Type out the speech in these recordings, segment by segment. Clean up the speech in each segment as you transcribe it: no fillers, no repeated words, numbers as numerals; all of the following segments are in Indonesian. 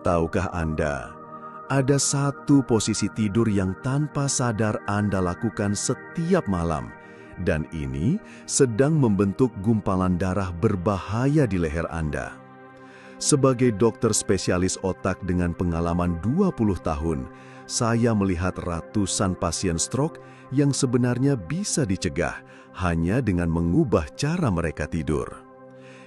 Tahukah Anda, ada satu posisi tidur yang tanpa sadar Anda lakukan setiap malam, dan ini sedang membentuk gumpalan darah berbahaya di leher Anda. Sebagai dokter spesialis otak dengan pengalaman 20 tahun, saya melihat ratusan pasien stroke yang sebenarnya bisa dicegah hanya dengan mengubah cara mereka tidur.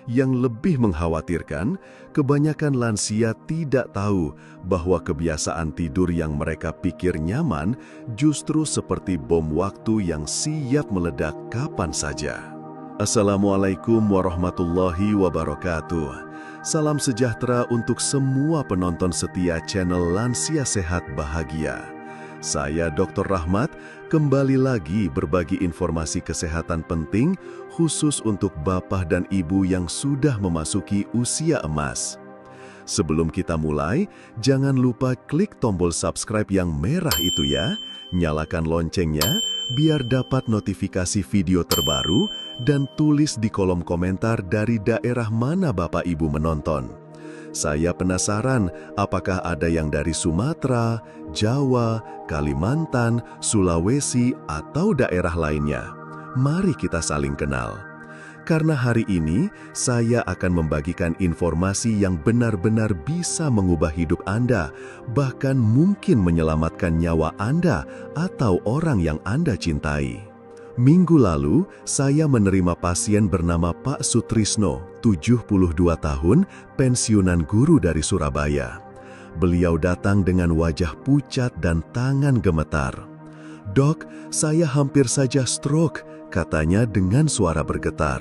Yang lebih mengkhawatirkan, kebanyakan lansia tidak tahu bahwa kebiasaan tidur yang mereka pikir nyaman justru seperti bom waktu yang siap meledak kapan saja. Assalamualaikum warahmatullahi wabarakatuh. Salam sejahtera untuk semua penonton setia channel Lansia Sehat Bahagia. Saya Dr. Rahmat, kembali lagi berbagi informasi kesehatan penting khusus untuk bapak dan ibu yang sudah memasuki usia emas. Sebelum kita mulai, jangan lupa klik tombol subscribe yang merah itu ya, nyalakan loncengnya biar dapat notifikasi video terbaru dan tulis di kolom komentar dari daerah mana bapak ibu menonton. Saya penasaran apakah ada yang dari Sumatera, Jawa, Kalimantan, Sulawesi, atau daerah lainnya. Mari kita saling kenal. Karena hari ini, saya akan membagikan informasi yang benar-benar bisa mengubah hidup Anda, bahkan mungkin menyelamatkan nyawa Anda atau orang yang Anda cintai. Minggu lalu, saya menerima pasien bernama Pak Sutrisno, 72 tahun, pensiunan guru dari Surabaya. Beliau datang dengan wajah pucat dan tangan gemetar. "Dok, saya hampir saja stroke," katanya dengan suara bergetar.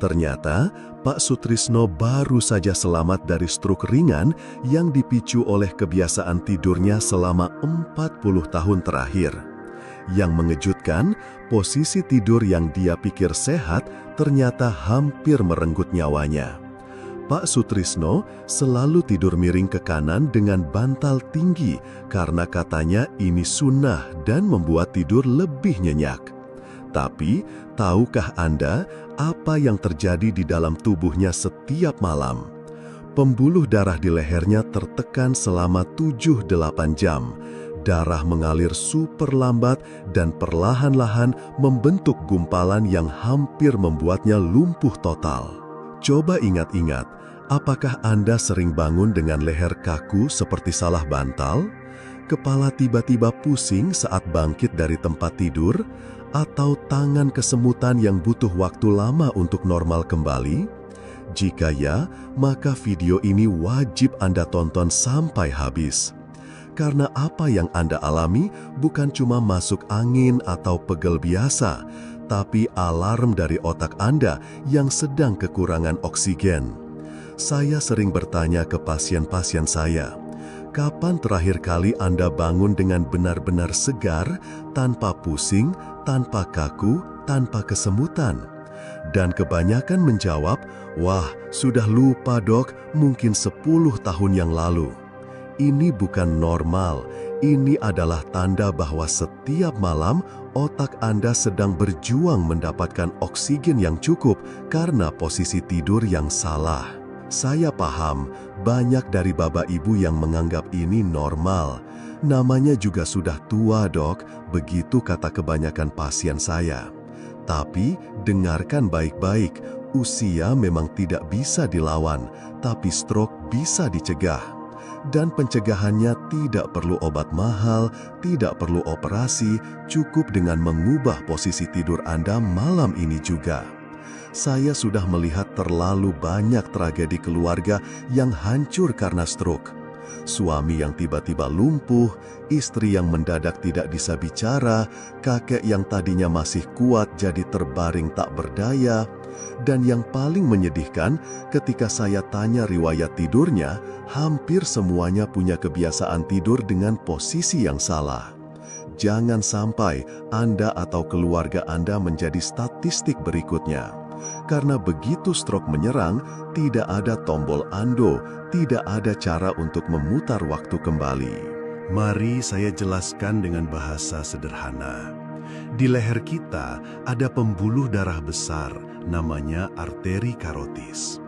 Ternyata, Pak Sutrisno baru saja selamat dari stroke ringan yang dipicu oleh kebiasaan tidurnya selama 40 tahun terakhir. Yang mengejutkan, posisi tidur yang dia pikir sehat ternyata hampir merenggut nyawanya. Pak Sutrisno selalu tidur miring ke kanan dengan bantal tinggi karena katanya ini sunnah dan membuat tidur lebih nyenyak. Tapi, tahukah Anda apa yang terjadi di dalam tubuhnya setiap malam? Pembuluh darah di lehernya tertekan selama 7-8 jam. Darah mengalir super lambat dan perlahan-lahan membentuk gumpalan yang hampir membuatnya lumpuh total. Coba ingat-ingat, apakah Anda sering bangun dengan leher kaku seperti salah bantal? Kepala tiba-tiba pusing saat bangkit dari tempat tidur? Atau tangan kesemutan yang butuh waktu lama untuk normal kembali? Jika ya, maka video ini wajib Anda tonton sampai habis. Karena apa yang Anda alami bukan cuma masuk angin atau pegel biasa, tapi alarm dari otak Anda yang sedang kekurangan oksigen. Saya sering bertanya ke pasien-pasien saya, kapan terakhir kali Anda bangun dengan benar-benar segar, tanpa pusing, tanpa kaku, tanpa kesemutan? Dan kebanyakan menjawab, "Wah, sudah lupa dok, mungkin 10 tahun yang lalu." Ini bukan normal, ini adalah tanda bahwa setiap malam otak Anda sedang berjuang mendapatkan oksigen yang cukup karena posisi tidur yang salah. Saya paham, banyak dari bapak ibu yang menganggap ini normal. Namanya juga sudah tua dok, begitu kata kebanyakan pasien saya. Tapi dengarkan baik-baik, usia memang tidak bisa dilawan, tapi stroke bisa dicegah. Dan pencegahannya tidak perlu obat mahal, tidak perlu operasi, cukup dengan mengubah posisi tidur Anda malam ini juga. Saya sudah melihat terlalu banyak tragedi keluarga yang hancur karena stroke. Suami yang tiba-tiba lumpuh, istri yang mendadak tidak bisa bicara, kakek yang tadinya masih kuat jadi terbaring tak berdaya. Dan yang paling menyedihkan, ketika saya tanya riwayat tidurnya, hampir semuanya punya kebiasaan tidur dengan posisi yang salah. Jangan sampai Anda atau keluarga Anda menjadi statistik berikutnya. Karena begitu stroke menyerang, tidak ada tombol undo, tidak ada cara untuk memutar waktu kembali. Mari saya jelaskan dengan bahasa sederhana. Di leher kita ada pembuluh darah besar, namanya arteri karotis.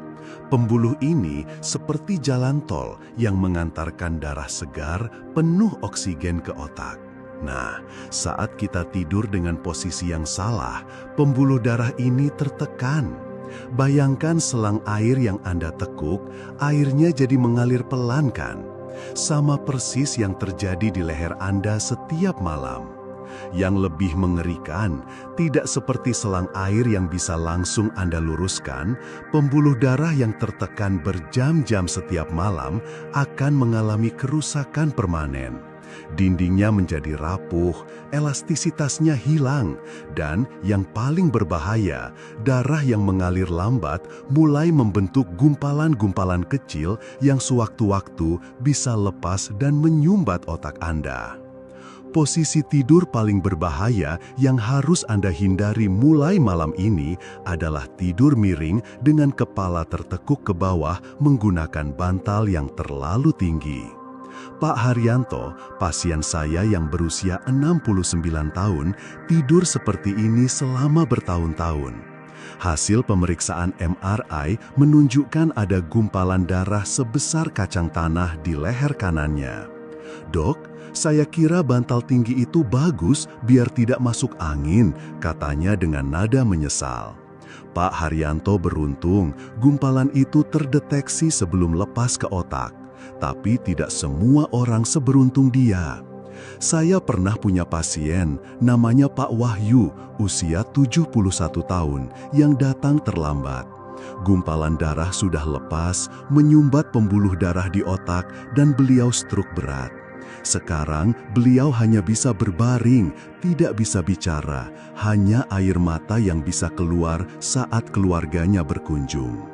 Pembuluh ini seperti jalan tol yang mengantarkan darah segar penuh oksigen ke otak. Nah, saat kita tidur dengan posisi yang salah, pembuluh darah ini tertekan. Bayangkan selang air yang Anda tekuk, airnya jadi mengalir pelan kan? Sama persis yang terjadi di leher Anda setiap malam. Yang lebih mengerikan, tidak seperti selang air yang bisa langsung Anda luruskan, pembuluh darah yang tertekan berjam-jam setiap malam akan mengalami kerusakan permanen. Dindingnya menjadi rapuh, elastisitasnya hilang, dan yang paling berbahaya, darah yang mengalir lambat mulai membentuk gumpalan-gumpalan kecil yang sewaktu-waktu bisa lepas dan menyumbat otak Anda. Posisi tidur paling berbahaya yang harus Anda hindari mulai malam ini adalah tidur miring dengan kepala tertekuk ke bawah menggunakan bantal yang terlalu tinggi. Pak Haryanto, pasien saya yang berusia 69 tahun, tidur seperti ini selama bertahun-tahun. Hasil pemeriksaan MRI menunjukkan ada gumpalan darah sebesar kacang tanah di leher kanannya. "Dok, saya kira bantal tinggi itu bagus biar tidak masuk angin," katanya dengan nada menyesal. Pak Haryanto beruntung gumpalan itu terdeteksi sebelum lepas ke otak. Tapi tidak semua orang seberuntung dia. Saya pernah punya pasien, namanya Pak Wahyu, usia 71 tahun, yang datang terlambat. Gumpalan darah sudah lepas, menyumbat pembuluh darah di otak, dan beliau stroke berat. Sekarang beliau hanya bisa berbaring, tidak bisa bicara, hanya air mata yang bisa keluar saat keluarganya berkunjung.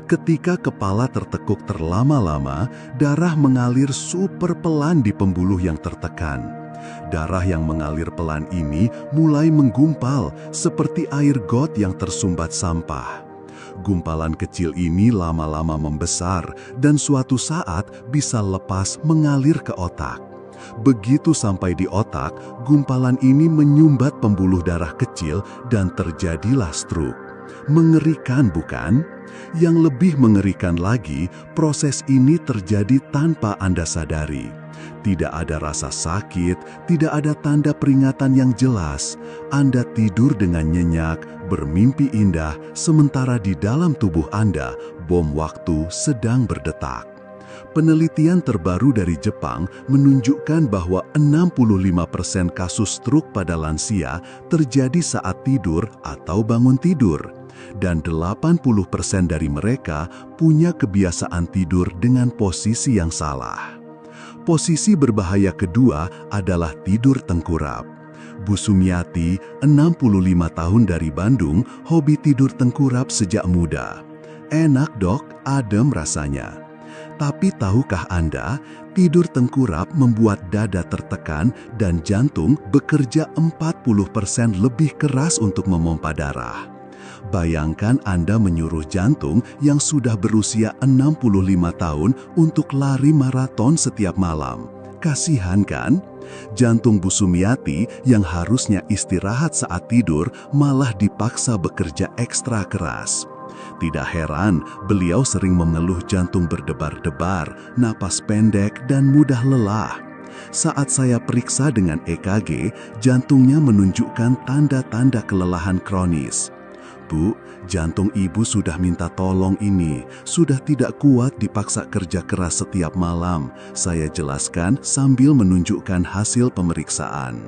Ketika kepala tertekuk terlama-lama, darah mengalir super pelan di pembuluh yang tertekan. Darah yang mengalir pelan ini mulai menggumpal seperti air got yang tersumbat sampah. Gumpalan kecil ini lama-lama membesar dan suatu saat bisa lepas mengalir ke otak. Begitu sampai di otak, gumpalan ini menyumbat pembuluh darah kecil dan terjadilah stroke. Mengerikan bukan? Yang lebih mengerikan lagi, proses ini terjadi tanpa Anda sadari. Tidak ada rasa sakit, tidak ada tanda peringatan yang jelas. Anda tidur dengan nyenyak, bermimpi indah, sementara di dalam tubuh Anda, bom waktu sedang berdetak. Penelitian terbaru dari Jepang menunjukkan bahwa 65% kasus stroke pada lansia terjadi saat tidur atau bangun tidur. Dan 80% dari mereka punya kebiasaan tidur dengan posisi yang salah. Posisi berbahaya kedua adalah tidur tengkurap. Bu Sumiati, 65 tahun dari Bandung, hobi tidur tengkurap sejak muda. Enak dok, adem rasanya. Tapi tahukah Anda, tidur tengkurap membuat dada tertekan dan jantung bekerja 40% lebih keras untuk memompa darah. Bayangkan Anda menyuruh jantung yang sudah berusia 65 tahun untuk lari maraton setiap malam. Kasihan kan? Jantung Bu Sumiati yang harusnya istirahat saat tidur malah dipaksa bekerja ekstra keras. Tidak heran beliau sering mengeluh jantung berdebar-debar, napas pendek, dan mudah lelah. Saat saya periksa dengan EKG, jantungnya menunjukkan tanda-tanda kelelahan kronis. "Bu, jantung ibu sudah minta tolong ini, sudah tidak kuat dipaksa kerja keras setiap malam," saya jelaskan sambil menunjukkan hasil pemeriksaan.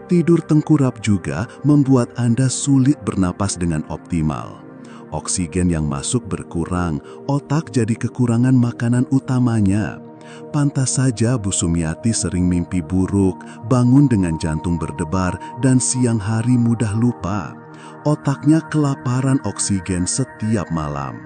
Tidur tengkurap juga membuat Anda sulit bernapas dengan optimal. Oksigen yang masuk berkurang, otak jadi kekurangan makanan utamanya. Pantas saja Bu Sumiati sering mimpi buruk, bangun dengan jantung berdebar, dan siang hari mudah lupa. Otaknya kelaparan oksigen setiap malam.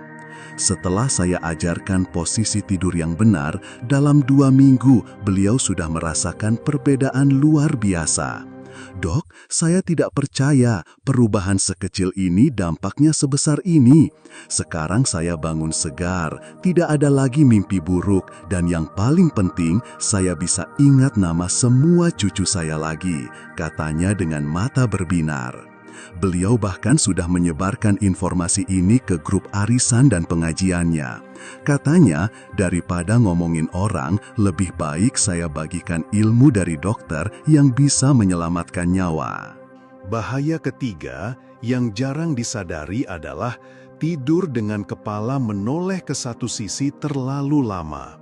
Setelah saya ajarkan posisi tidur yang benar, dalam 2 minggu beliau sudah merasakan perbedaan luar biasa. "Dok, saya tidak percaya perubahan sekecil ini dampaknya sebesar ini. Sekarang saya bangun segar, tidak ada lagi mimpi buruk, dan yang paling penting, saya bisa ingat nama semua cucu saya lagi," katanya dengan mata berbinar. Beliau bahkan sudah menyebarkan informasi ini ke grup arisan dan pengajiannya. Katanya, daripada ngomongin orang, lebih baik saya bagikan ilmu dari dokter yang bisa menyelamatkan nyawa. Bahaya ketiga yang jarang disadari adalah tidur dengan kepala menoleh ke satu sisi terlalu lama.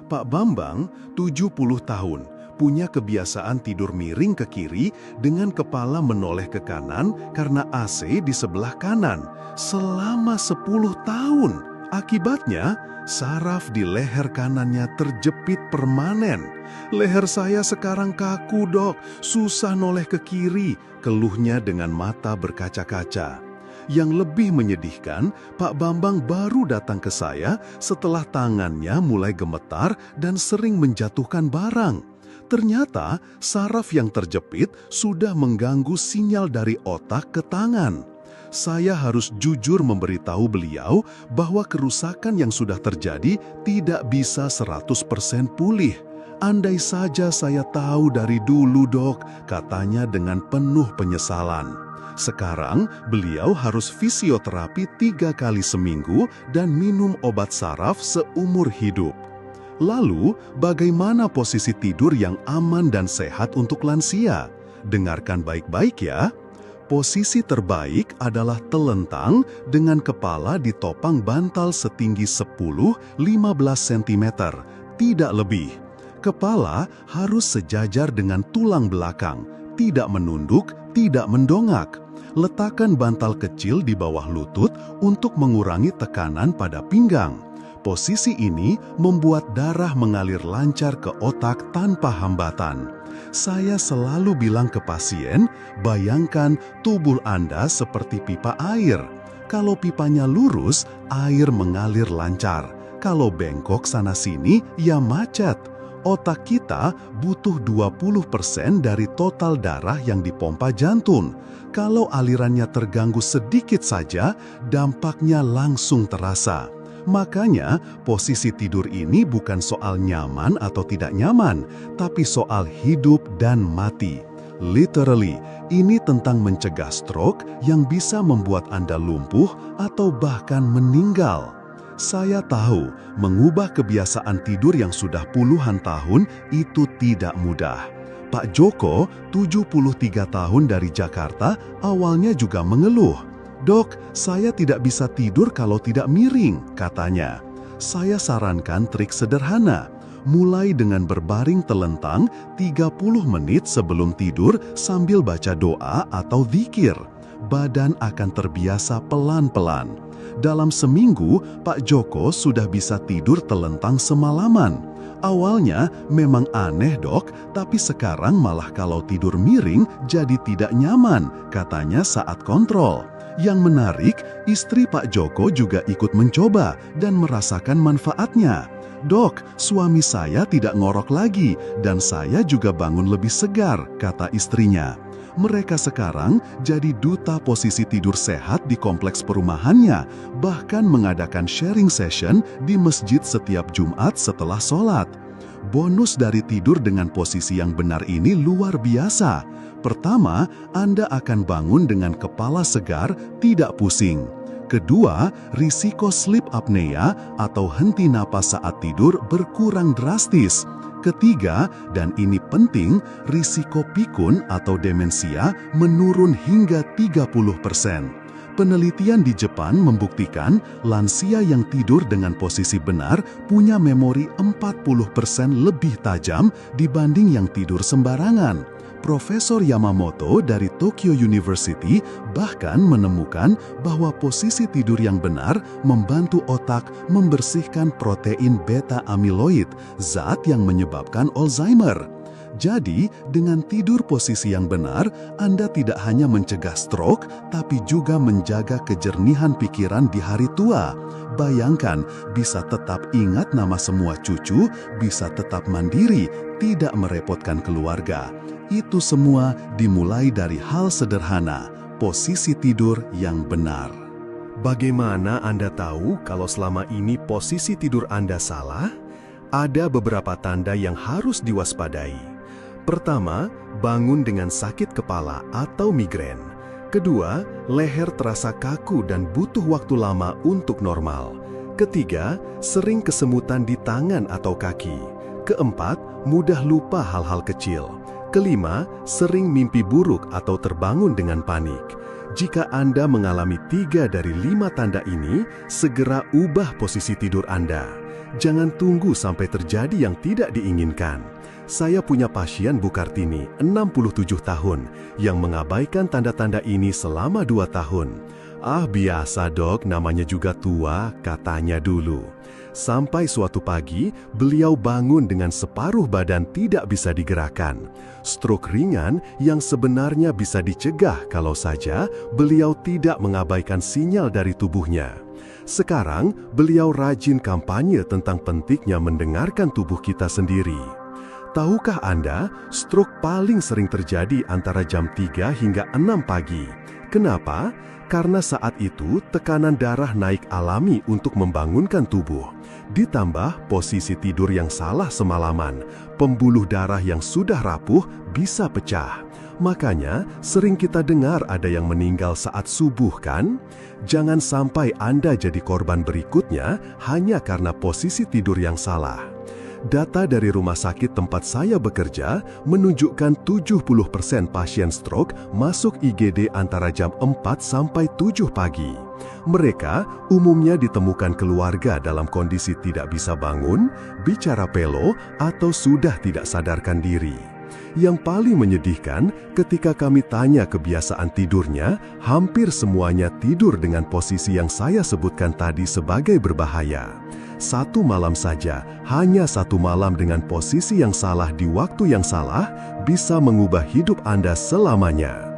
Pak Bambang, 70 tahun, punya kebiasaan tidur miring ke kiri dengan kepala menoleh ke kanan karena AC di sebelah kanan selama 10 tahun. Akibatnya, saraf di leher kanannya terjepit permanen. Leher saya sekarang kaku, Dok. Susah noleh ke kiri, keluhnya dengan mata berkaca-kaca. Yang lebih menyedihkan, Pak Bambang baru datang ke saya setelah tangannya mulai gemetar dan sering menjatuhkan barang. Ternyata, saraf yang terjepit sudah mengganggu sinyal dari otak ke tangan. Saya harus jujur memberitahu beliau bahwa kerusakan yang sudah terjadi tidak bisa 100% pulih. Andai saja saya tahu dari dulu, Dok, katanya dengan penuh penyesalan. Sekarang, beliau harus fisioterapi 3 kali seminggu dan minum obat saraf seumur hidup. Lalu, bagaimana posisi tidur yang aman dan sehat untuk lansia? Dengarkan baik-baik ya. Posisi terbaik adalah telentang dengan kepala ditopang bantal setinggi 10-15 cm, tidak lebih. Kepala harus sejajar dengan tulang belakang, tidak menunduk, tidak mendongak. Letakkan bantal kecil di bawah lutut untuk mengurangi tekanan pada pinggang. Posisi ini membuat darah mengalir lancar ke otak tanpa hambatan. Saya selalu bilang ke pasien, bayangkan tubuh Anda seperti pipa air. Kalau pipanya lurus, air mengalir lancar. Kalau bengkok sana-sini, ya macet. Otak kita butuh 20% dari total darah yang dipompa jantung. Kalau alirannya terganggu sedikit saja, dampaknya langsung terasa. Makanya, posisi tidur ini bukan soal nyaman atau tidak nyaman, tapi soal hidup dan mati. Literally, ini tentang mencegah stroke yang bisa membuat Anda lumpuh atau bahkan meninggal. Saya tahu, mengubah kebiasaan tidur yang sudah puluhan tahun itu tidak mudah. Pak Joko, 73 tahun dari Jakarta, awalnya juga mengeluh. "Dok, saya tidak bisa tidur kalau tidak miring," katanya. Saya sarankan trik sederhana. Mulai dengan berbaring telentang 30 menit sebelum tidur sambil baca doa atau zikir. Badan akan terbiasa pelan-pelan. Dalam seminggu, Pak Joko sudah bisa tidur telentang semalaman. Awalnya memang aneh, Dok, tapi sekarang malah kalau tidur miring jadi tidak nyaman, katanya saat kontrol. Yang menarik, istri Pak Joko juga ikut mencoba dan merasakan manfaatnya. "Dok, suami saya tidak ngorok lagi dan saya juga bangun lebih segar," kata istrinya. Mereka sekarang jadi duta posisi tidur sehat di kompleks perumahannya, bahkan mengadakan sharing session di masjid setiap Jumat setelah sholat. Bonus dari tidur dengan posisi yang benar ini luar biasa. Pertama, Anda akan bangun dengan kepala segar, tidak pusing. Kedua, risiko sleep apnea atau henti napas saat tidur berkurang drastis. Ketiga, dan ini penting, risiko pikun atau demensia menurun hingga 30%. Penelitian di Jepang membuktikan lansia yang tidur dengan posisi benar punya memori 40% lebih tajam dibanding yang tidur sembarangan. Profesor Yamamoto dari Tokyo University bahkan menemukan bahwa posisi tidur yang benar membantu otak membersihkan protein beta-amiloid, zat yang menyebabkan Alzheimer. Jadi, dengan tidur posisi yang benar, Anda tidak hanya mencegah stroke, tapi juga menjaga kejernihan pikiran di hari tua. Bayangkan, bisa tetap ingat nama semua cucu, bisa tetap mandiri, tidak merepotkan keluarga. Itu semua dimulai dari hal sederhana, posisi tidur yang benar. Bagaimana Anda tahu kalau selama ini posisi tidur Anda salah? Ada beberapa tanda yang harus diwaspadai. Pertama, bangun dengan sakit kepala atau migrain. Kedua, leher terasa kaku dan butuh waktu lama untuk normal. Ketiga, sering kesemutan di tangan atau kaki. Keempat, mudah lupa hal-hal kecil. Kelima, sering mimpi buruk atau terbangun dengan panik. Jika Anda mengalami 3 dari 5 tanda ini, segera ubah posisi tidur Anda. Jangan tunggu sampai terjadi yang tidak diinginkan. Saya punya pasien Bu Kartini, 67 tahun, yang mengabaikan tanda-tanda ini selama 2 tahun. "Ah, biasa dok, namanya juga tua," katanya dulu. Sampai suatu pagi, beliau bangun dengan separuh badan tidak bisa digerakkan. Stroke ringan yang sebenarnya bisa dicegah kalau saja beliau tidak mengabaikan sinyal dari tubuhnya. Sekarang, beliau rajin kampanye tentang pentingnya mendengarkan tubuh kita sendiri. Tahukah Anda, stroke paling sering terjadi antara jam 3 hingga 6 pagi. Kenapa? Karena saat itu tekanan darah naik alami untuk membangunkan tubuh. Ditambah posisi tidur yang salah semalaman, pembuluh darah yang sudah rapuh bisa pecah. Makanya sering kita dengar ada yang meninggal saat subuh kan? Jangan sampai Anda jadi korban berikutnya hanya karena posisi tidur yang salah. Data dari rumah sakit tempat saya bekerja menunjukkan 70% pasien stroke masuk IGD antara jam 4 sampai 7 pagi. Mereka umumnya ditemukan keluarga dalam kondisi tidak bisa bangun, bicara pelo, atau sudah tidak sadarkan diri. Yang paling menyedihkan, ketika kami tanya kebiasaan tidurnya, hampir semuanya tidur dengan posisi yang saya sebutkan tadi sebagai berbahaya. 1 malam saja, hanya 1 malam dengan posisi yang salah di waktu yang salah, bisa mengubah hidup Anda selamanya.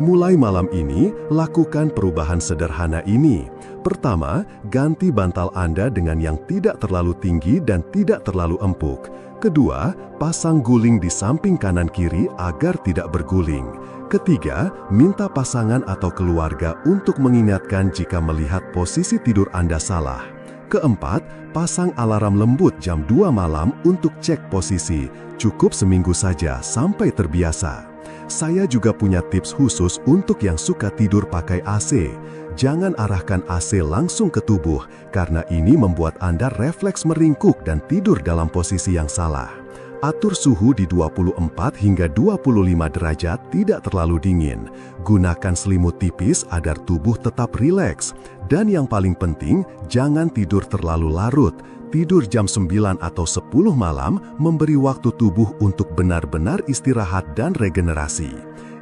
Mulai malam ini, lakukan perubahan sederhana ini. Pertama, ganti bantal Anda dengan yang tidak terlalu tinggi dan tidak terlalu empuk. Kedua, pasang guling di samping kanan kiri agar tidak berguling. Ketiga, minta pasangan atau keluarga untuk mengingatkan jika melihat posisi tidur Anda salah. Keempat, pasang alarm lembut jam 2 malam untuk cek posisi. Cukup seminggu saja sampai terbiasa. Saya juga punya tips khusus untuk yang suka tidur pakai AC. Jangan arahkan AC langsung ke tubuh, karena ini membuat Anda refleks meringkuk dan tidur dalam posisi yang salah. Atur suhu di 24 hingga 25 derajat, tidak terlalu dingin. Gunakan selimut tipis agar tubuh tetap rileks. Dan yang paling penting, jangan tidur terlalu larut. Tidur jam 9 atau 10 malam memberi waktu tubuh untuk benar-benar istirahat dan regenerasi.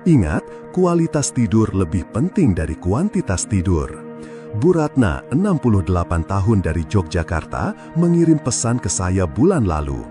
Ingat, kualitas tidur lebih penting dari kuantitas tidur. Bu Ratna, 68 tahun dari Yogyakarta, mengirim pesan ke saya bulan lalu.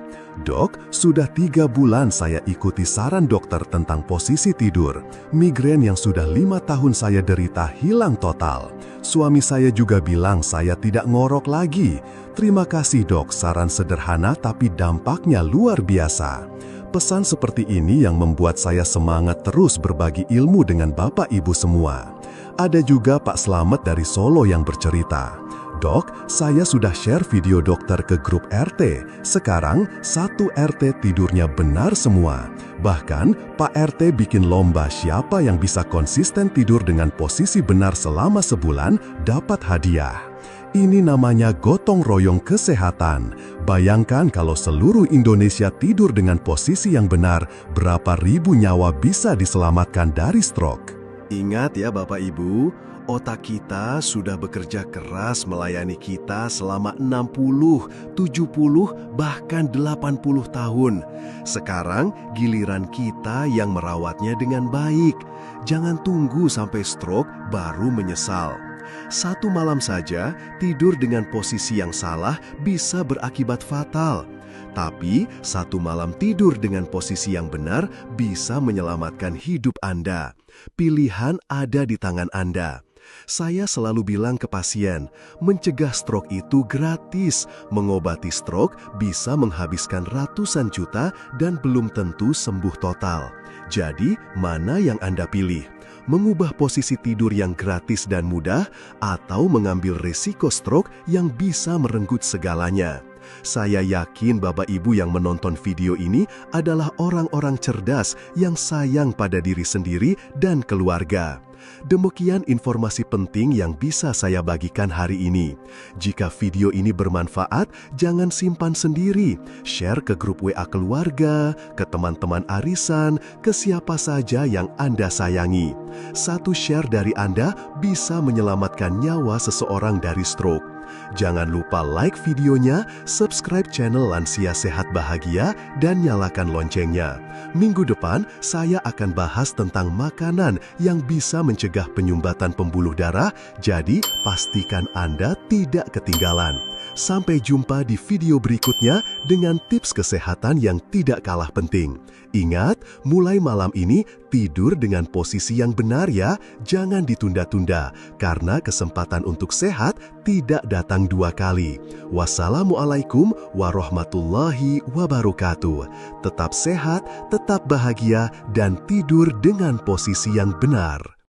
"Dok, sudah 3 bulan saya ikuti saran dokter tentang posisi tidur. Migrain yang sudah 5 tahun saya derita hilang total. Suami saya juga bilang saya tidak ngorok lagi. Terima kasih dok, saran sederhana tapi dampaknya luar biasa." Pesan seperti ini yang membuat saya semangat terus berbagi ilmu dengan Bapak Ibu semua. Ada juga Pak Slamet dari Solo yang bercerita, "Dok, saya sudah share video dokter ke grup RT. Sekarang 1 RT tidurnya benar semua. Bahkan Pak RT bikin lomba siapa yang bisa konsisten tidur dengan posisi benar selama sebulan dapat hadiah." Ini namanya gotong royong kesehatan. Bayangkan kalau seluruh Indonesia tidur dengan posisi yang benar, berapa ribu nyawa bisa diselamatkan dari stroke. Ingat ya Bapak Ibu, otak kita sudah bekerja keras melayani kita selama 60, 70, bahkan 80 tahun. Sekarang giliran kita yang merawatnya dengan baik. Jangan tunggu sampai stroke baru menyesal. 1 malam saja tidur dengan posisi yang salah bisa berakibat fatal. Tapi 1 malam tidur dengan posisi yang benar bisa menyelamatkan hidup Anda. Pilihan ada di tangan Anda. Saya selalu bilang ke pasien, mencegah stroke itu gratis. Mengobati stroke bisa menghabiskan ratusan juta dan belum tentu sembuh total. Jadi, mana yang Anda pilih? Mengubah posisi tidur yang gratis dan mudah, atau mengambil risiko stroke yang bisa merenggut segalanya? Saya yakin Bapak Ibu yang menonton video ini adalah orang-orang cerdas yang sayang pada diri sendiri dan keluarga. Demikian informasi penting yang bisa saya bagikan hari ini. Jika video ini bermanfaat, jangan simpan sendiri. Share ke grup WA keluarga, ke teman-teman arisan, ke siapa saja yang Anda sayangi. Satu share dari Anda bisa menyelamatkan nyawa seseorang dari stroke. Jangan lupa like videonya, subscribe channel Lansia Sehat Bahagia, dan nyalakan loncengnya. Minggu depan, saya akan bahas tentang makanan yang bisa mencegah penyumbatan pembuluh darah, jadi pastikan Anda tidak ketinggalan. Sampai jumpa di video berikutnya dengan tips kesehatan yang tidak kalah penting. Ingat, mulai malam ini tidur dengan posisi yang benar ya, jangan ditunda-tunda, karena kesempatan untuk sehat tidak datang dua kali. Wassalamualaikum warahmatullahi wabarakatuh. Tetap sehat, tetap bahagia, dan tidur dengan posisi yang benar.